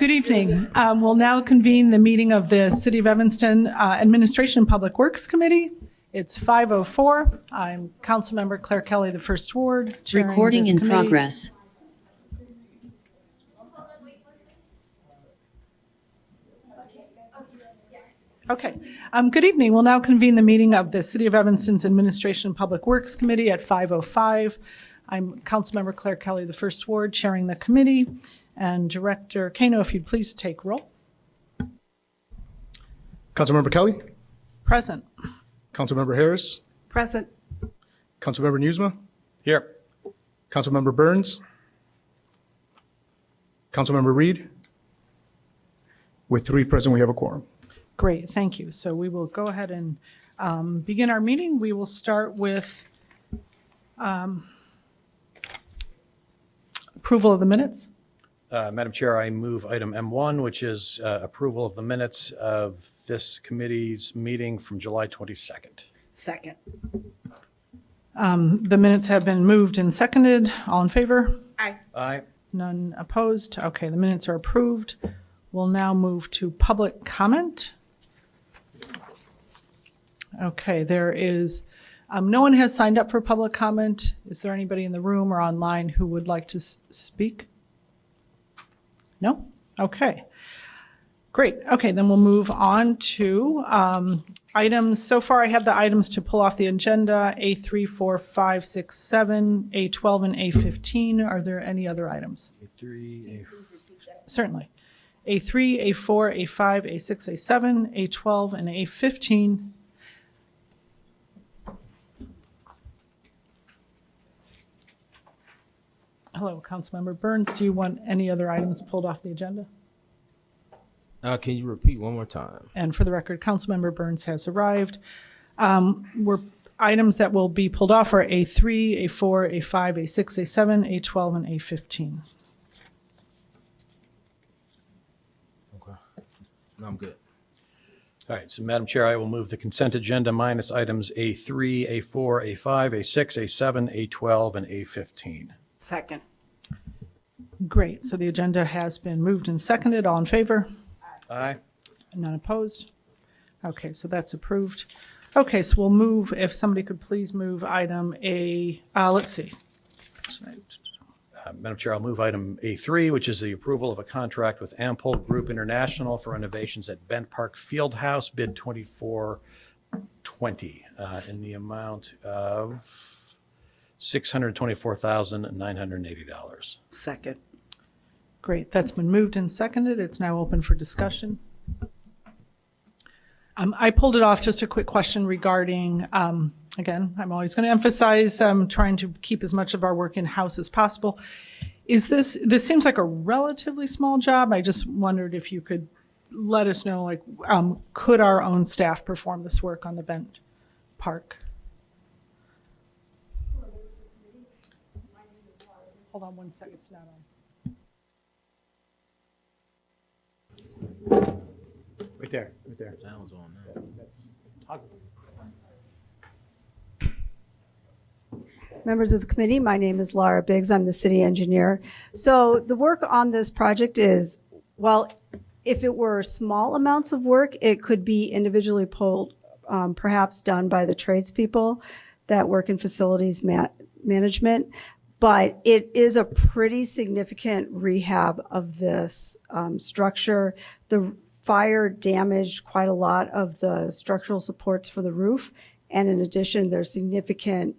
Good evening. We'll now convene the meeting of the City of Evanston Administration and Public Works Committee. It's 5:04. I'm Councilmember Claire Kelly, the First Ward. chairing Recording this in committee. progress. Okay. Good evening. We'll now convene the meeting of the City of Evanston's Administration and Public Works Committee at 5:05. I'm Councilmember Claire Kelly, the First Ward, chairing the committee. And Director Kano, if you'd please take roll. Councilmember Kelly, Present. Councilmember Harris, Present. Councilmember Newsma, Here. Councilmember Burns, Councilmember Reed. With 3 present, we have a quorum. Great, thank you. So we will go ahead and begin our meeting. We will start with approval of the minutes. Madam Chair, I move item M1, which is approval of the minutes of this committee's meeting from July 22nd. Second. The minutes have been moved and seconded. All in favor? Aye. None opposed? Okay, the minutes are approved. We'll now move to public comment. Okay, there is, no one has signed up for public comment. Is there anybody in the room or online who would like to speak? No? Okay. Great. Okay, then we'll move on to items. So far, I have the items to pull off the agenda, A3, 4, 5, 6, 7, A12, and A15. Are there any other items? A3, Certainly. A3, A4, A5, A6, A7, A12, and A15. Hello, Councilmember Burns. Do you want any other items pulled off the agenda? Can you repeat one more time? And for the record, Councilmember Burns has arrived. Items that will be pulled off are A3, A4, A5, A6, A7, A12, and A15. Okay. No, I'm good. All right, so Madam Chair, I will move the consent agenda minus items A3, A4, A5, A6, A7, A12, and A15. Second. Great. So the agenda has been moved and seconded. All in favor? Aye. None opposed? Okay, so that's approved. Okay, so we'll move, if somebody could please move item let's see. Madam Chair, I'll move item A3, which is the approval of a contract with Ampol Group International for renovations at Bent Park Fieldhouse, bid 2420, in the amount of $624,980. Second. Great, that's been moved and seconded. It's now open for discussion. I pulled it off. Just a quick question regarding, again, I'm always going to emphasize trying to keep as much of our work in-house as possible. This seems like a relatively small job. I just wondered if you could let us know, like, could our own staff perform this work on the Bent Park? Hold on one second, it's not on. Right there, right there. Sounds on now. Members of the committee, my name is Laura Biggs. I'm the city engineer. So the work on this project is, well, if it were small amounts of work, it could be individually pulled, perhaps done by the tradespeople that work in facilities management. But it is a pretty significant rehab of this structure. The fire damaged quite a lot of the structural supports for the roof. And in addition, there's significant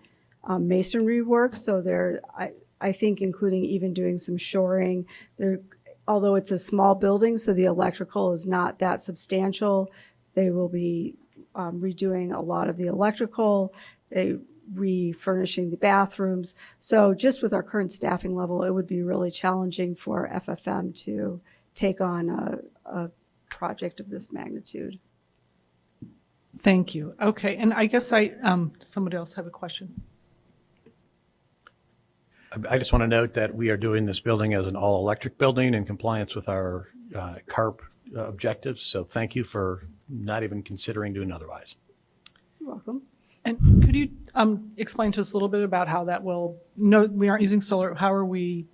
masonry work. So I think including even doing some shoring. Although it's a small building, so the electrical is not that substantial, they will be redoing a lot of the electrical, refurnishing the bathrooms. So just with our current staffing level, it would be really challenging for FFM to take on a project of this magnitude. Thank you. Okay, and I guess somebody else have a question? I just want to note that we are doing this building as an all-electric building in compliance with our CARP objectives. So thank you for not even considering doing otherwise. You're welcome. And could you explain to us a little bit about how that will, no, we aren't using solar, how are we,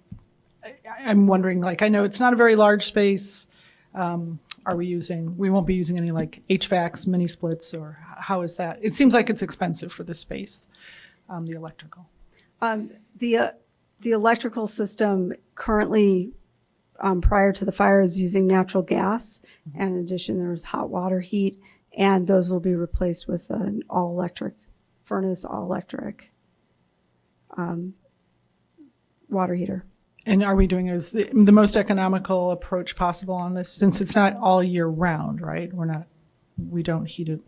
I'm wondering, like, I know it's not a very large space. We won't be using any like HVACs, mini splits, or how is that? It seems like it's expensive for this space, the electrical. The electrical system currently, prior to the fire, is using natural gas. And in addition, there's hot water heat, and those will be replaced with an all-electric furnace, all-electric water heater. And are we doing is the most economical approach possible on this, since it's not all year round, right? We don't heat it.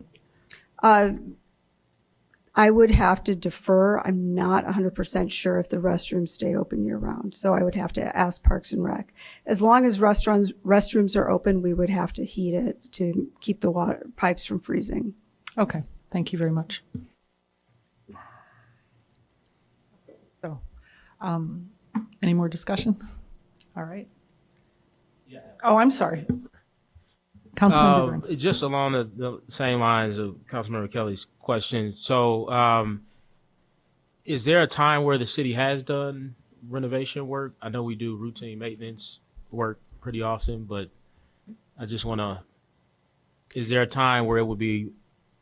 I would have to defer. I'm not 100% sure if the restrooms stay open year round. So I would have to ask Parks and Rec. As long as restrooms are open, we would have to heat it to keep the water pipes from freezing. Okay, thank you very much. So, any more discussion? All right. Yeah. Oh, I'm sorry. Councilmember Burns. Just along the same lines of Councilmember Kelly's question. So, is there a time where the city has done renovation work? I know we do routine maintenance work pretty often, but I just want to, is there a time where it would be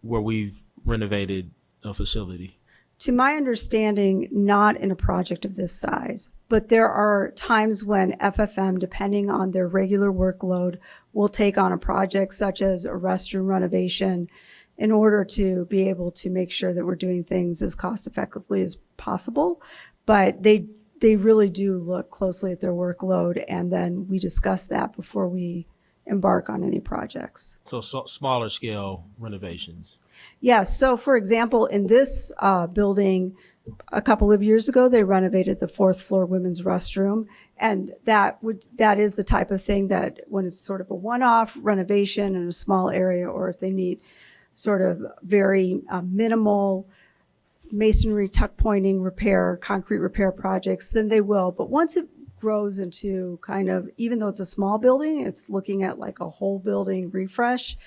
where we've renovated a facility? To my understanding, not in a project of this size, but there are times when FFM, depending on their regular workload, will take on a project such as a restroom renovation in order to be able to make sure that we're doing things as cost effectively as possible. But they really do look closely at their workload, and then we discuss that before we embark on any projects. So smaller scale renovations. Yes. So, for example, in this building, a couple of years ago, they renovated the 4th floor women's restroom, and that is the type of thing that when it's sort of a one-off renovation in a small area, or if they need sort of very minimal masonry, tuck pointing repair, concrete repair projects, then they will. But once it grows into kind of, even though it's a small building, it's looking at like a whole building refresh,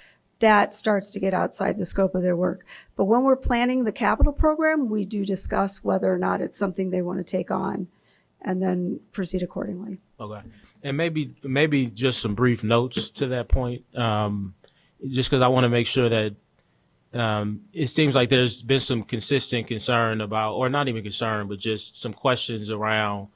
that starts to get outside the scope of their work. But when we're planning the capital program, we do discuss whether or not it's something they want to take on and then proceed accordingly. Okay. And maybe just some brief notes to that point, just because I want to make sure that it seems like there's been some consistent concern about, or not even concern, but just some questions around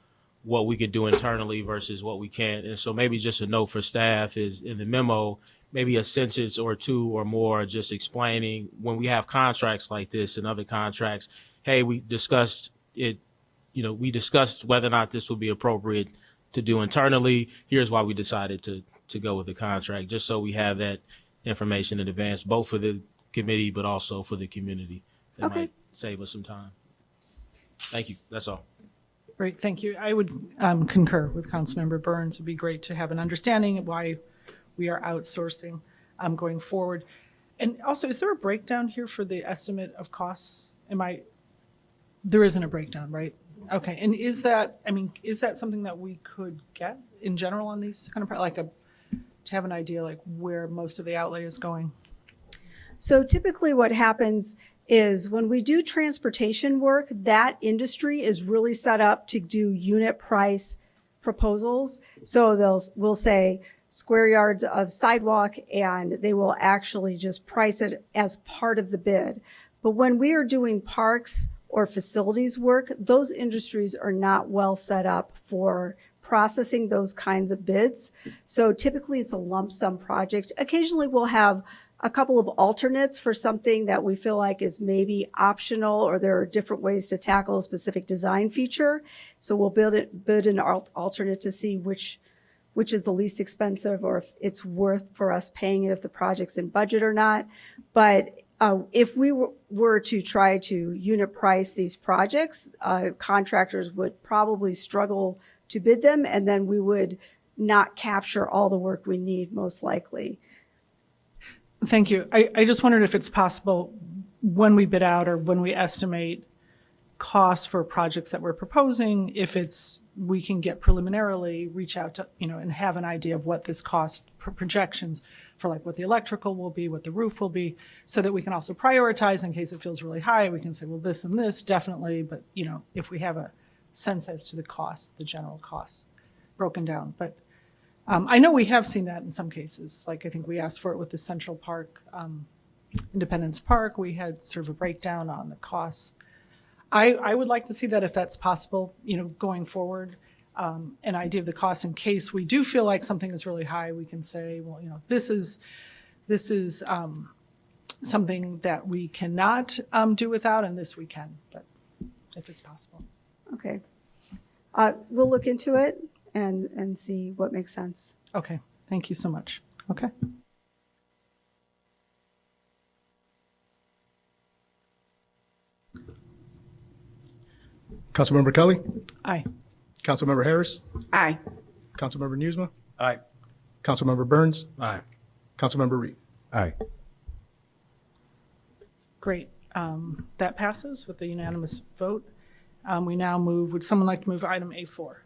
what we could do internally versus what we can't. And so maybe just a note for staff is in the memo, maybe a sentence or two or more just explaining when we have contracts like this and other contracts, hey, we discussed it, we discussed whether or not this would be appropriate to do internally. Here's why we decided to go with the contract, just so we have that information in advance, both for the committee, but also for the community. That Okay. might save us some time. Thank you. That's all. Great, thank you. I would concur with Councilmember Burns. It'd be great to have an understanding of why we are outsourcing going forward. And also, is there a breakdown here for the estimate of costs? There isn't a breakdown, right? Okay, and is that something that we could get in general on these kind of, to have an idea like where most of the outlay is going? So typically what happens is when we do transportation work, that industry is really set up to do unit price proposals. So we'll say square yards of sidewalk, and they will actually just price it as part of the bid. But when we are doing parks or facilities work, those industries are not well set up for processing those kinds of bids. So typically it's a lump sum project. Occasionally we'll have a couple of alternates for something that we feel like is maybe optional, or there are different ways to tackle a specific design feature. So we'll bid an alternate to see which is the least expensive, or if it's worth for us paying it, if the project's in budget or not. But if we were to try to unit price these projects, contractors would probably struggle to bid them, and then we would not capture all the work we need, most likely. Thank you. I just wondered if it's possible when we bid out or when we estimate costs for projects that we're proposing, we can get preliminarily reach out to, and have an idea of what this cost projections for, like what the electrical will be, what the roof will be, so that we can also prioritize in case it feels really high. We can say, well, this and this definitely, but if we have a sense as to the cost, the general costs, broken down. But I know we have seen that in some cases. Like I think we asked for it with the Central Park, Independence Park. We had sort of a breakdown on the costs. I would like to see that if that's possible, going forward, an idea of the cost in case we do feel like something is really high. We can say, well, this is something that we cannot do without, and this we can, but if it's possible. Okay. We'll look into it and see what makes sense. Okay, thank you so much. Okay. Councilmember Kelly, Aye. Councilmember Harris, Aye. Councilmember Newsma, Aye. Councilmember Burns, Aye. Councilmember Reed. Aye. Great. That passes with a unanimous vote. We now move, would someone like to move item A4?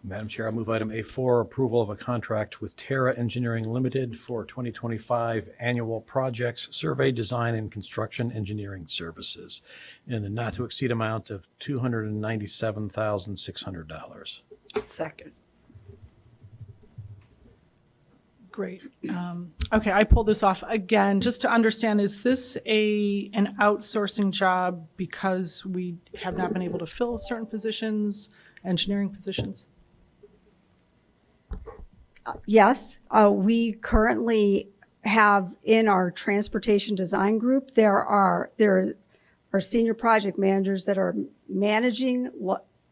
Madam Chair, I move item A4, approval of a contract with TERRA Engineering Limited for 2025 annual projects, survey, design, and construction engineering services in the not-to-exceed amount of $297,600. Second. Great. Okay, I pulled this off again, just to understand, is this an outsourcing job because we have not been able to fill certain positions, engineering positions? Yes, we currently have in our transportation design group, there are senior project managers that are managing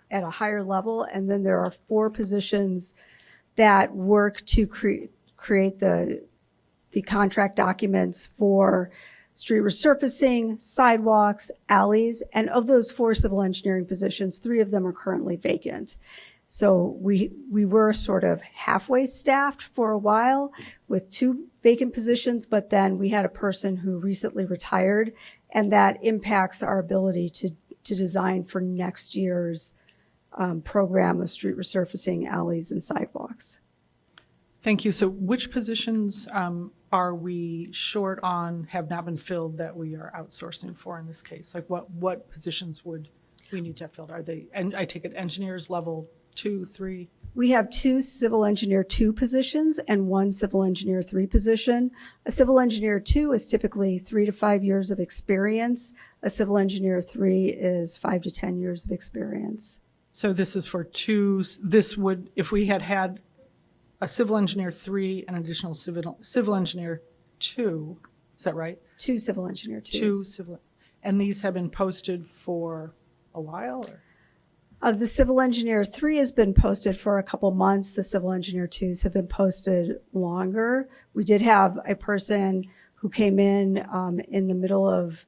at a higher level, and then there are 4 positions that work to create the contract documents for street resurfacing, sidewalks, alleys, and of those 4 civil engineering positions, 3 of them are currently vacant. So we were sort of halfway staffed for a while with 2 vacant positions, but then we had a person who recently retired, and that impacts our ability to design for next year's program of street resurfacing, alleys, and sidewalks. Thank you. So which positions are we short on, have not been filled, that we are outsourcing for in this case? Like what positions would we need to have filled? Are they, and I take it engineers level 2, 3? We have 2 civil engineer 2 positions and 1 civil engineer 3 position. A civil engineer 2 is typically 3 to 5 years of experience. A civil engineer 3 is 5 to 10 years of experience. So this is for 2, this would, if we had a civil engineer 3 and an additional civil engineer 2, is that right? 2 civil engineer 2s. 2 civil, and these have been posted for a while, or? The civil engineer 3 has been posted for a couple months. The civil engineer 2s have been posted longer. We did have a person who came in the middle of,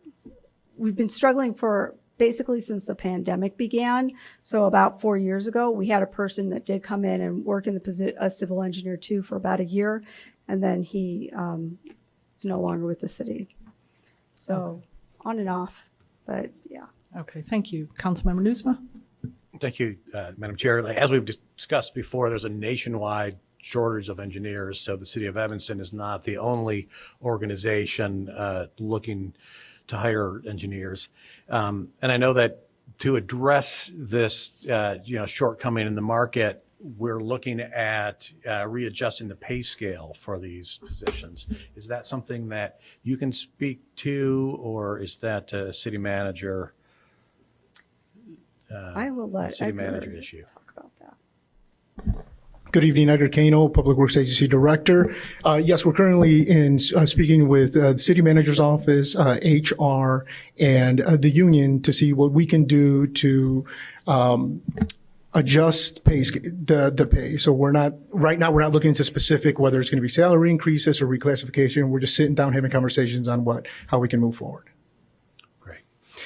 we've been struggling for basically since the pandemic began. So about 4 years ago, we had a person that did come in and work in a civil engineer 2 for about a year, and then he is no longer with the city. So on and off, but yeah. Okay, thank you. Councilmember Newsma? Thank you, Madam Chair. As we've discussed before, there's a nationwide shortage of engineers, so the city of Evanston is not the only organization looking to hire engineers. And I know that to address this, shortcoming in the market, we're looking at readjusting the pay scale for these positions. Is that something that you can speak to, or is that a city manager? I will let city Edgar manager issue. talk about that. Good evening, Edgar Kano, Public Works Agency Director. Yes, we're currently speaking with the City Manager's Office, HR, and the union to see what we can do to adjust the pay. So right now we're not looking into specific whether it's going to be salary increases or reclassification. We're just sitting down having conversations on how we can move forward. Great.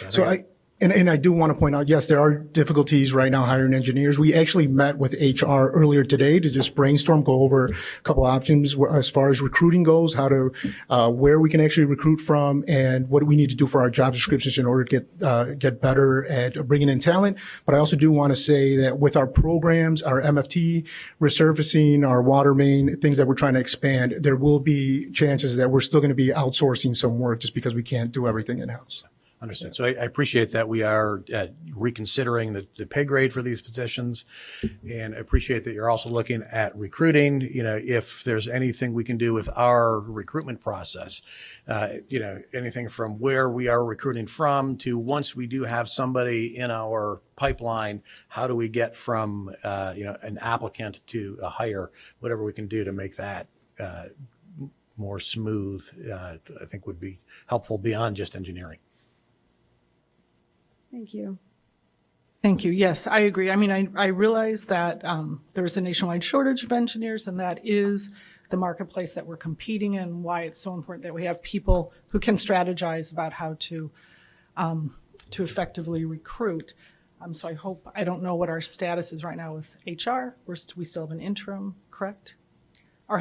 So And I do want to point out, yes, there are difficulties right now hiring engineers. We actually met with HR earlier today to just brainstorm, go over a couple options as far as recruiting goes, where we can actually recruit from, and what do we need to do for our job descriptions in order to get better at bringing in talent. But I also do want to say that with our programs, our MFT resurfacing, our water main, things that we're trying to expand, there will be chances that we're still going to be outsourcing some work just because we can't do everything in-house. Understood. So I appreciate that we are reconsidering the pay grade for these positions, and I appreciate that you're also looking at recruiting. You know, if there's anything we can do with our recruitment process, you know, anything from where we are recruiting from to once we do have somebody in our pipeline, how do we get from, you know, an applicant to a hire, whatever we can do to make that more smooth, I think would be helpful beyond just engineering. Thank you. Thank you. Yes, I agree. I mean, I realize that there's a nationwide shortage of engineers, and that is the marketplace that we're competing in, why it's so important that we have people who can strategize about how to effectively recruit. So I don't know what our status is right now with HR. We still have an interim, correct? Or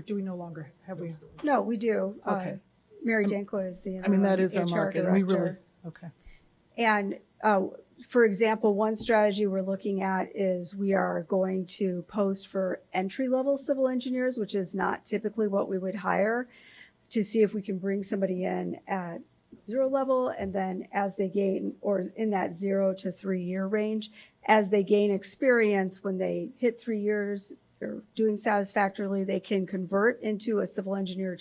do we no longer, have we? No, we do. Okay. Mary Danko is the I mean, that is our HR market. And we really, director. okay. And for example, one strategy we're looking at is we are going to post for entry-level civil engineers, which is not typically what we would hire, to see if we can bring somebody in at 0 level, and then as they gain, or in that 0 to 3 year range, as they gain experience, when they hit 3 years, they're doing satisfactorily, they can convert into a civil engineer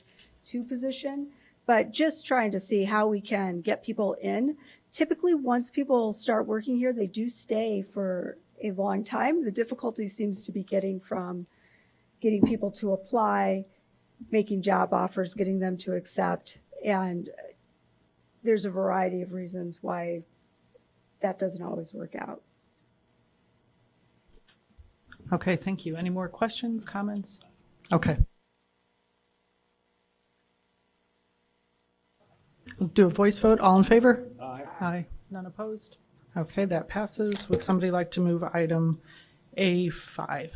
2 position. But just trying to see how we can get people in. Typically, once people start working here, they do stay for a long time. The difficulty seems to be getting people to apply, making job offers, getting them to accept. And there's a variety of reasons why that doesn't always work out. Okay, thank you. Any more questions, comments? Okay. We'll do a voice vote. All in favor? Aye. Aye. None opposed? Okay, that passes. Would somebody like to move item A5?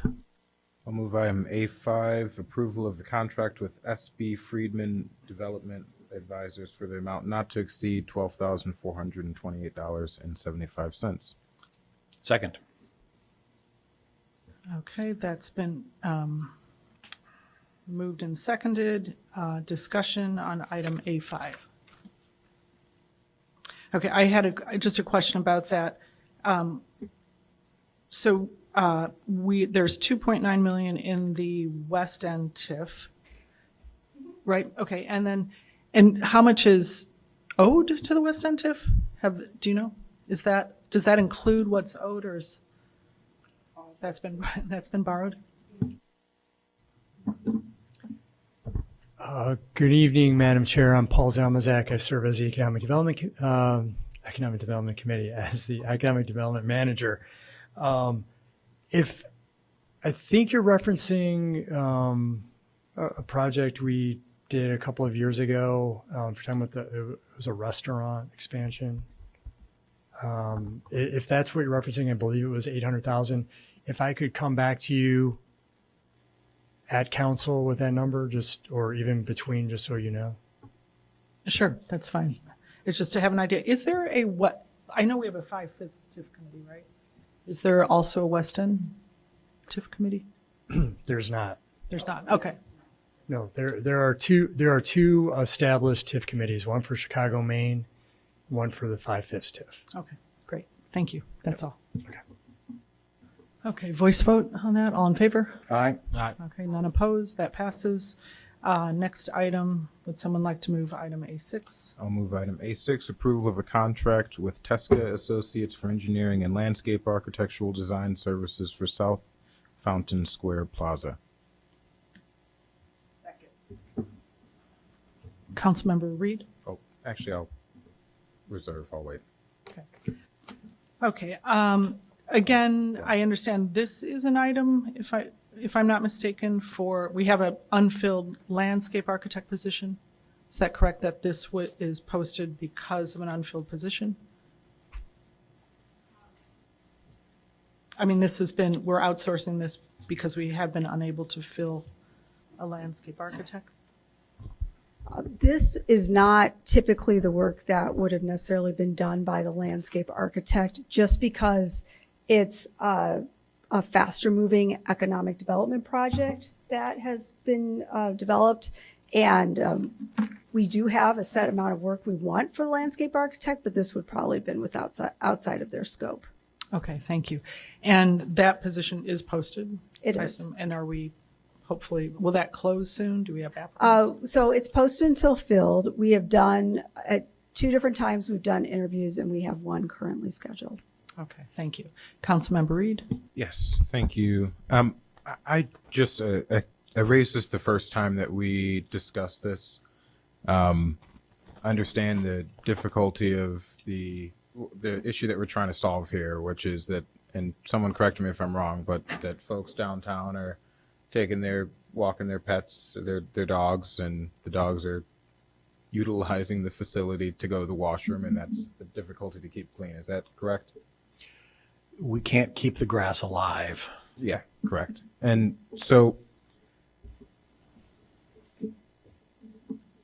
I'll move item A5, approval of the contract with SB Friedman Development Advisors for the amount not to exceed $12,428.75. Second. Okay, that's been moved and seconded. Discussion on item A5. Okay, I had just a question about that. So there's 2.9 million in the West End TIF, right? Okay, and how much is owed to the West End TIF? Do you know? Does that include what's owed, or is that's been borrowed? Good evening, Madam Chair. I'm Paul Zalmazak. I serve as the Economic Development Committee as the Economic Development Manager. If I think you're referencing a project we did a couple of years ago, for talking about it was a restaurant expansion. If that's what you're referencing, I believe it was 800,000. If I could come back to you at council with that number, or even between, just so you know. Sure, that's fine. It's just to have an idea. Is there I know we have a 5/5 TIF committee, right? Is there also a West End TIF committee? There's not. There's not. Okay. No, there are two established TIF committees, one for Chicago, Maine, one for the 5/5 TIF. Okay, great. Thank you. That's all. Okay. Okay, voice vote on that. All in favor? Aye. Aye. Okay, none opposed. That passes. Next item, would someone like to move item A6? I'll move item A6, approval of a contract with Teska Associates for engineering and landscape architectural design services for South Fountain Square Plaza. Councilmember Reed? Oh, actually, I'll reserve. I'll wait. Okay. Again, I understand this is an item, if I'm not mistaken, we have an unfilled landscape architect position. Is that correct, that this is posted because of an unfilled position? I mean, we're outsourcing this because we have been unable to fill a landscape architect? This is not typically the work that would have necessarily been done by the landscape architect, just because it's a faster moving economic development project that has been developed. And we do have a set amount of work we want for the landscape architect, but this would probably have been outside of their scope. Okay, thank you. And that position is posted? It I is. assume, and are we, hopefully, will that close soon? Do we have applicants? So it's posted until filled. We have done, at 2 different times, we've done interviews, and we have 1 currently scheduled. Okay, thank you. Councilmember Reed? Yes, thank you. I just I raised this the first time that we discussed this. I understand the difficulty of the issue that we're trying to solve here, which is that, and someone correct me if I'm wrong, but that folks downtown are walking their pets, their dogs, and the dogs are utilizing the facility to go to the washroom, and that's the difficulty to keep clean. Is that correct? We can't keep the grass alive. Yeah, correct. And so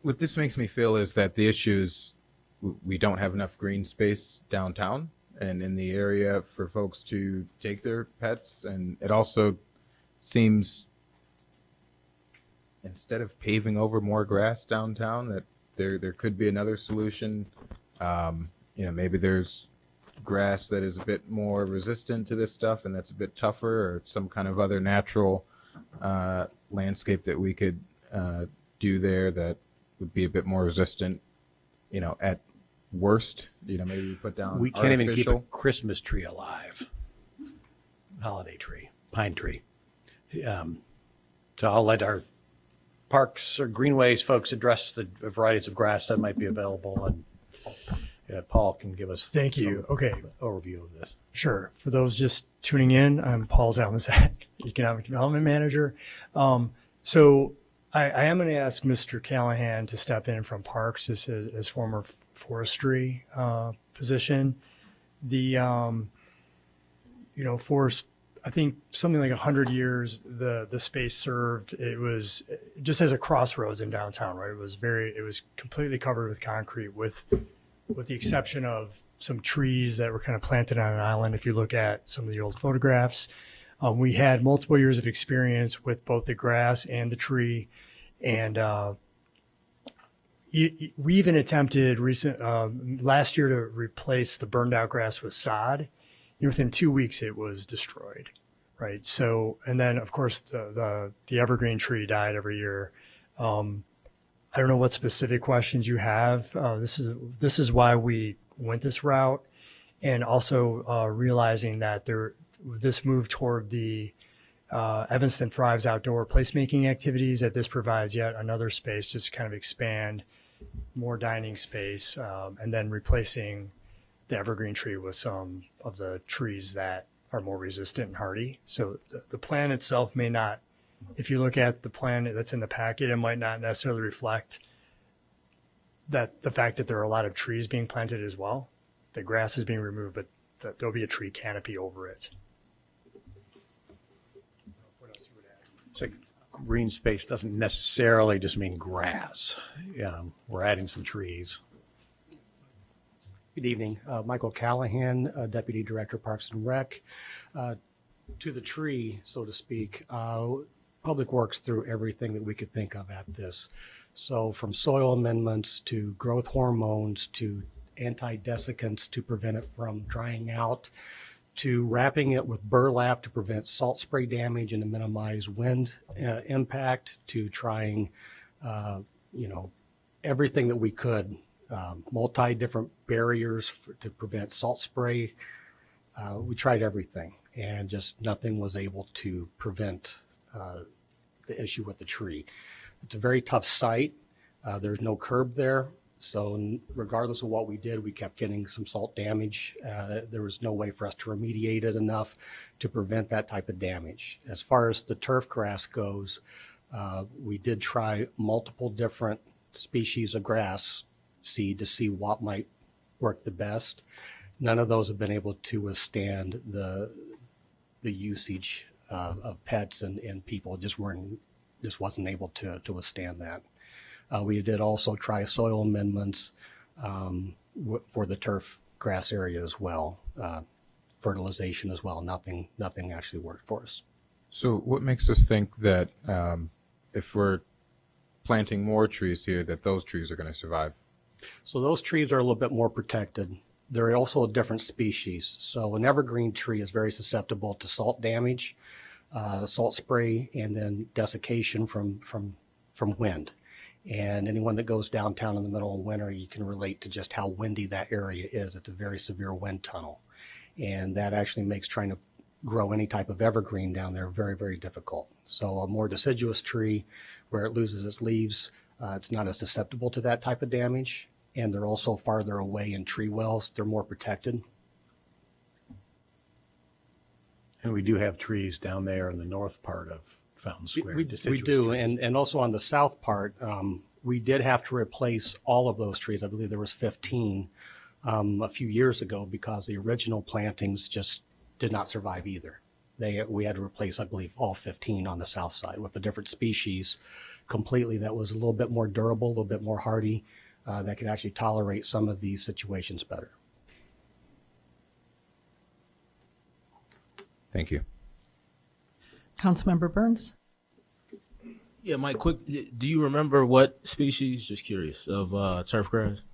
what this makes me feel is that the issue is we don't have enough green space downtown and in the area for folks to take their pets. And it also seems, instead of paving over more grass downtown, that there could be another solution. Maybe there's grass that is a bit more resistant to this stuff and that's a bit tougher, or some kind of other natural landscape that we could do there that would be a bit more resistant, at worst. Maybe we put down We can't even keep a artificial. Christmas tree alive. Holiday tree, pine tree. So I'll let our parks or greenways folks address the varieties of grass that might be available, and Paul can give us Thank you. some Okay. overview of this. Sure. For those just tuning in, I'm Paul Zalmazak, Economic Development Manager. So I am going to ask Mr. Callahan to step in from Parks as former forestry position. For I think something like 100 years, the space served, it was just as a crossroads in downtown, right? It was completely covered with concrete with the exception of some trees that were kind of planted on an island. If you look at some of the old photographs, we had multiple years of experience with both the grass and the tree. And we even attempted last year to replace the burned out grass with sod. Within 2 weeks, it was destroyed. Right. So, and then of course the evergreen tree died every year. I don't know what specific questions you have. This is why we went this route, and also realizing that this move toward the Evanston Thrives outdoor placemaking activities, that this provides yet another space just to kind of expand more dining space, and then replacing the evergreen tree with some of the trees that are more resistant and hardy. So the plan itself may not, if you look at the plan that's in the packet, it might not necessarily reflect that the fact that there are a lot of trees being planted as well. The grass is being removed, but that there'll be a tree canopy over it. So green space doesn't necessarily just mean grass. We're adding some trees. Good evening. Michael Callahan, Deputy Director, Parks and Rec. To the tree, so to speak, Public Works threw everything that we could think of at this. So from soil amendments to growth hormones to anti-desiccants to prevent it from drying out, to wrapping it with burlap to prevent salt spray damage and to minimize wind impact, to trying, everything that we could. Multi-different barriers to prevent salt spray. We tried everything, and just nothing was able to prevent the issue with the tree. It's a very tough site. There's no curb there, so regardless of what we did, we kept getting some salt damage. There was no way for us to remediate it enough to prevent that type of damage. As far as the turf grass goes, we did try multiple different species of grass seed to see what might work the best. None of those have been able to withstand the usage of pets and people. Just wasn't able to withstand that. We did also try soil amendments for the turf grass area as well, fertilization as well. Nothing actually worked for us. So what makes us think that if we're planting more trees here, that those trees are going to survive? So those trees are a little bit more protected. They're also a different species. So an evergreen tree is very susceptible to salt damage, salt spray, and then desiccation from wind. And anyone that goes downtown in the middle of winter, you can relate to just how windy that area is. It's a very severe wind tunnel. And that actually makes trying to grow any type of evergreen down there very, very difficult. So a more deciduous tree where it loses its leaves, it's not as susceptible to that type of damage. And they're also farther away in tree wells. They're more protected. And we do have trees down there in the north part of Fountain Square. We deciduous do, trees. and also on the south part, we did have to replace all of those trees. I believe there was 15 a few years ago because the original plantings just did not survive either. We had to replace, I believe, all 15 on the south side with a different species completely that was a little bit more durable, a little bit more hardy, that could actually tolerate some of these situations better. Thank you. Councilmember Burns? Yeah, Mike, quick, do you remember what species, just curious, of turf grass?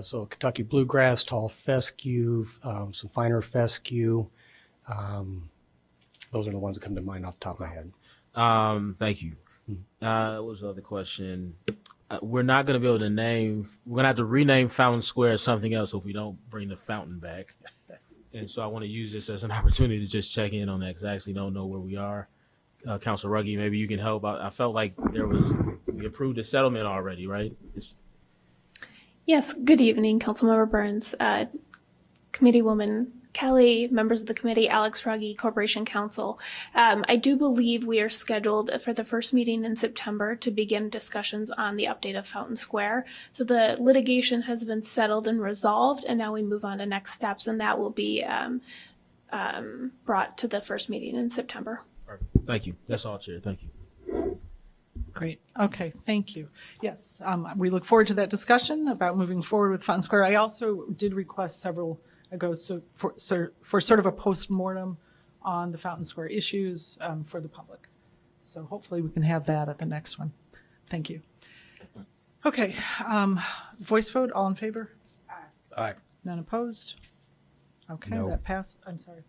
So Kentucky bluegrass, tall fescue, some finer fescue. Those are the ones that come to mind off the top of my head. Thank you. What was the other question? We're not going to be able to we're going to have to rename Fountain Square something else if we don't bring the fountain back. And so I want to use this as an opportunity to just check in on that because I actually don't know where we are. Councilor Ruggie, maybe you can help. I felt like we approved a settlement already, right? Yes, good evening, Councilmember Burns, Committeewoman Kelly, members of the committee, Alex Ruggie, Corporation Counsel. I do believe we are scheduled for the first meeting in September to begin discussions on the update of Fountain Square. So the litigation has been settled and resolved, and now we move on to next steps, and that will be brought to the first meeting in September. Thank you. That's all, Chair. Thank you. Great. Okay, thank you. Yes, we look forward to that discussion about moving forward with Fountain Square. I also did request several ago for sort of a post-mortem on the Fountain Square issues for the public. So hopefully we can have that at the next one. Thank you. Okay, voice vote, all in favor? Aye. None opposed? Okay, No. that passed. I'm sorry.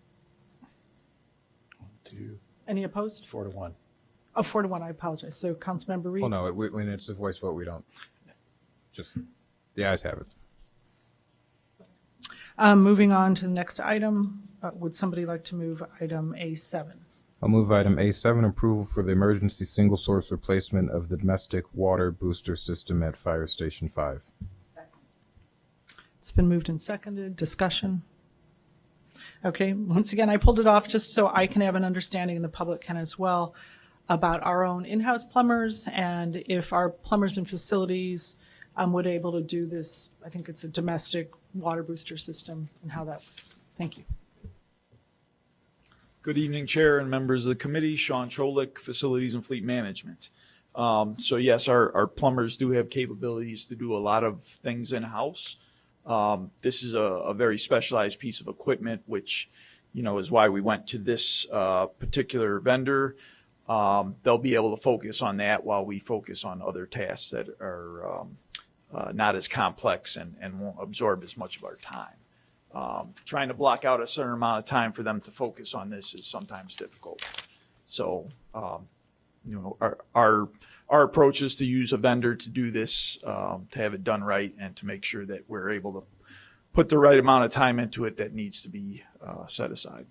2, Any opposed? 4 to 1. Oh, 4-1, I apologize. So Councilmember Reed? Well, no, when it's a voice vote, we don't. Just, the ayes have it. Moving on to the next item, would somebody like to move item A7? I'll move item A7, approval for the emergency single source replacement of the domestic water booster system at Fire Station 5. It's been moved and seconded. Discussion? Okay, once again, I pulled it off just so I can have an understanding and the public can as well about our own in-house plumbers and if our plumbers and facilities would able to do this. I think it's a domestic water booster system and how that works. Thank you. Good evening, Chair and members of the committee. Sean Cholik, Facilities and Fleet Management. So yes, our plumbers do have capabilities to do a lot of things in-house. This is a very specialized piece of equipment, which, is why we went to this particular vendor. They'll be able to focus on that while we focus on other tasks that are not as complex and won't absorb as much of our time. Trying to block out a certain amount of time for them to focus on this is sometimes difficult. So, our approach is to use a vendor to do this, to have it done right and to make sure that we're able to put the right amount of time into it that needs to be set aside.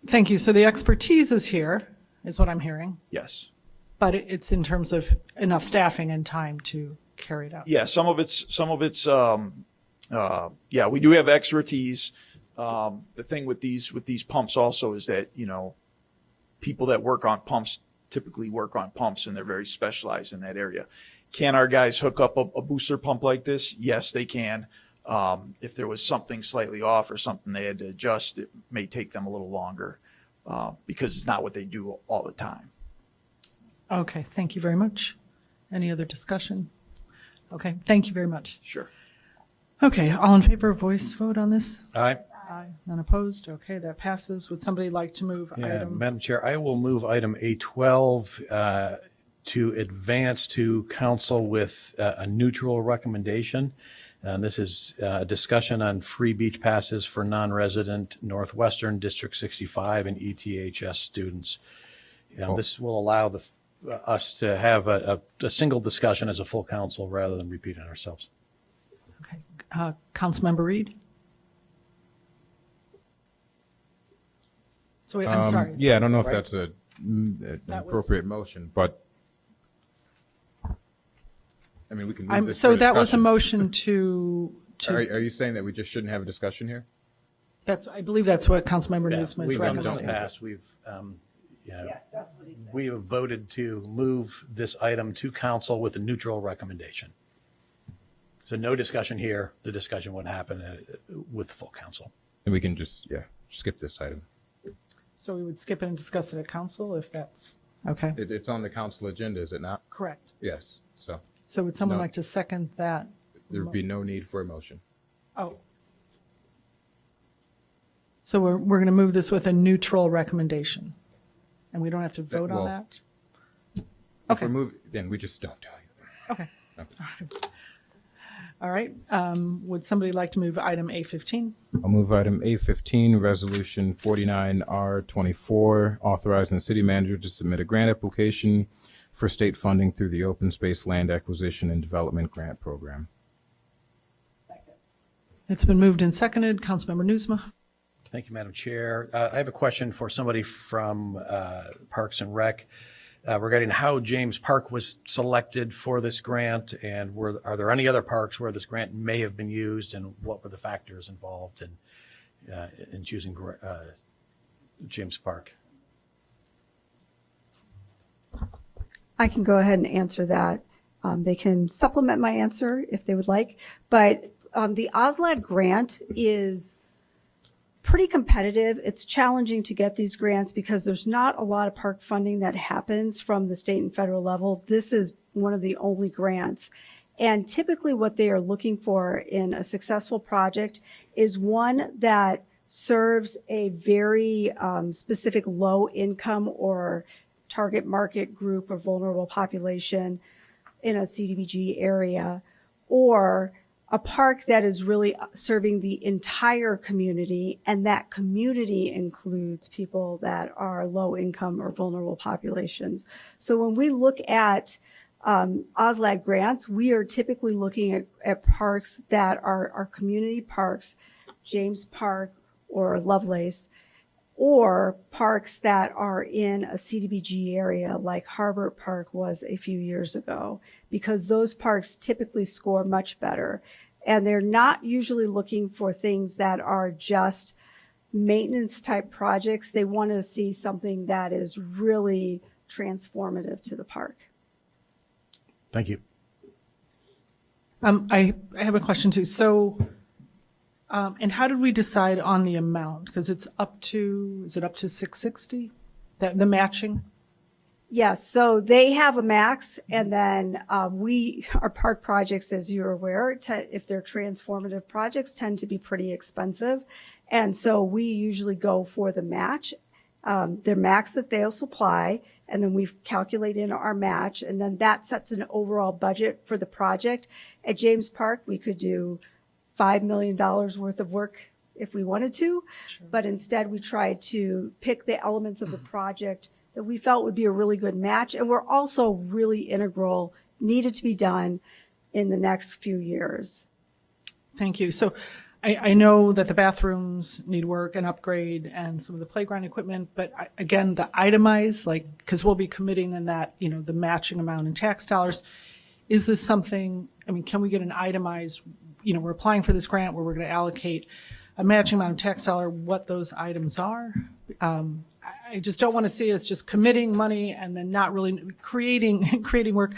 Thank you. So the expertise is here, is what I'm hearing, Yes. but it's in terms of enough staffing and time to carry it out. Yeah, some of it's we do have expertise. The thing with these pumps also is that, people that work on pumps typically work on pumps and they're very specialized in that area. Can our guys hook up a booster pump like this? Yes, they can. If there was something slightly off or something they had to adjust, it may take them a little longer because it's not what they do all the time. Okay, thank you very much. Any other discussion? Okay, thank you very much. Sure. Okay, all in favor of voice vote on this? Aye. Aye. None opposed? Okay, that passes. Would somebody like to move Yeah, item? Madam Chair, I will move item A12 to advance to council with a neutral recommendation. This is a discussion on free beach passes for non-resident Northwestern District 65 and ETHS students. This will allow us to have a single discussion as a full council rather than repeating ourselves. Okay. Councilmember Reed? So wait, I'm sorry. Yeah, I don't know if that's an appropriate motion, but I mean, we can move this So for that was a discussion. motion to, Are you saying that we just shouldn't have a discussion here? I believe that's what Councilmember Newsome is We've done in the recommending. past, we have voted to move this item to council with a neutral recommendation. So no discussion here. The discussion would happen with the full council. And we can just, skip this item. So we would skip it and discuss it at council if that's, okay, It's on the council agenda, is it not? correct. Yes, so So would someone No. like to second that? there would be no need for a motion. Oh. So we're going to move this with a neutral recommendation, and we don't have to vote on well, that? If Okay. we're moving, then we just don't do it. Okay. All right. Would somebody like to move item A15? I'll move item A15, Resolution 49R24, authorizing the city manager to submit a grant application for state funding through the Open Space Land Acquisition and Development Grant Program. It's been moved and seconded. Councilmember Newsome? Thank you, Madam Chair. I have a question for somebody from Parks and Rec regarding how James Park was selected for this grant, and are there any other parks where this grant may have been used, and what were the factors involved in choosing James Park? I can go ahead and answer that. They can supplement my answer if they would like, but the OSLAD grant is pretty competitive. It's challenging to get these grants because there's not a lot of park funding that happens from the state and federal level. This is one of the only grants. And typically what they are looking for in a successful project is one that serves a very specific low income or target market group or vulnerable population in a CDBG area, or a park that is really serving the entire community, and that community includes people that are low income or vulnerable populations. So when we look at OSLAD grants, we are typically looking at parks that are community parks, James Park or Lovelace, or parks that are in a CDBG area like Harbor Park was a few years ago, because those parks typically score much better. And they're not usually looking for things that are just maintenance type projects. They want to see something that is really transformative to the park. Thank you. I have a question too. So, and how did we decide on the amount? Because it's is it up to 660? The matching? Yes, so they have a max, and then our park projects, as you're aware, if they're transformative projects, tend to be pretty expensive. And so we usually go for the match, their max that they'll supply, and then we calculate in our match, and then that sets an overall budget for the project. At James Park, we could do $5 million worth of work if we wanted to, but instead we tried to pick the elements of the project that we felt would be a really good match, and were also really integral, needed to be done in the next few years. Thank you. So I know that the bathrooms need work and upgrade and some of the playground equipment, but again, the itemize, because we'll be committing in that, the matching amount in tax dollars. Is this something, can we get an itemized, we're applying for this grant where we're going to allocate a matching amount of tax dollar, what those items are? I just don't want to see us just committing money and then not really creating work.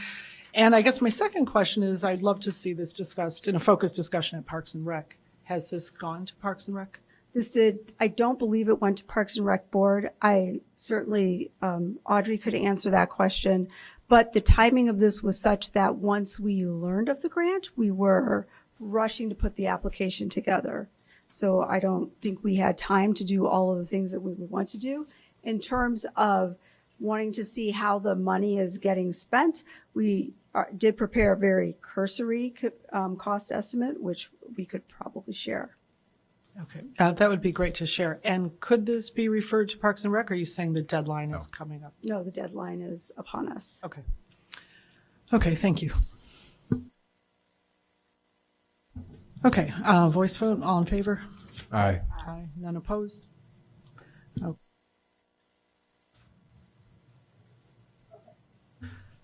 And I guess my second question is, I'd love to see this discussed in a focused discussion at Parks and Rec. Has this gone to Parks and Rec? I don't believe it went to Parks and Rec Board. I certainly, Audrey could answer that question, but the timing of this was such that once we learned of the grant, we were rushing to put the application together. So I don't think we had time to do all of the things that we would want to do. In terms of wanting to see how the money is getting spent, we did prepare a very cursory cost estimate, which we could probably share. Okay, that would be great to share. And could this be referred to Parks and Rec? Or are you saying the deadline is coming up? No, the deadline is upon us. Okay. Okay, thank you. Okay, voice vote, all in favor? Aye. Aye, none opposed? Oh.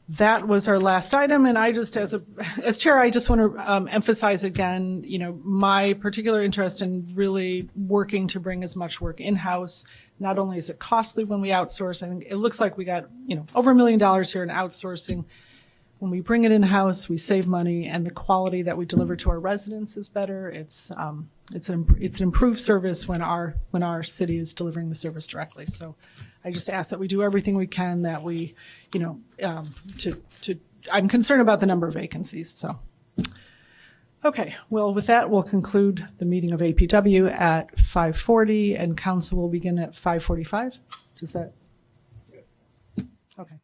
That was our last item, and I just, as chair, I just want to emphasize again, my particular interest in really working to bring as much work in-house. Not only is it costly when we outsource, I think it looks like we got, over $1 million here in outsourcing. When we bring it in-house, we save money, and the quality that we deliver to our residents is better. It's an improved service when our city is delivering the service directly. So I just ask that we do everything we can, that we, I'm concerned about the number of vacancies, so. Okay, well, with that, we'll conclude the meeting of APW at 5:40, and council will begin at 5:45. Does that? Okay.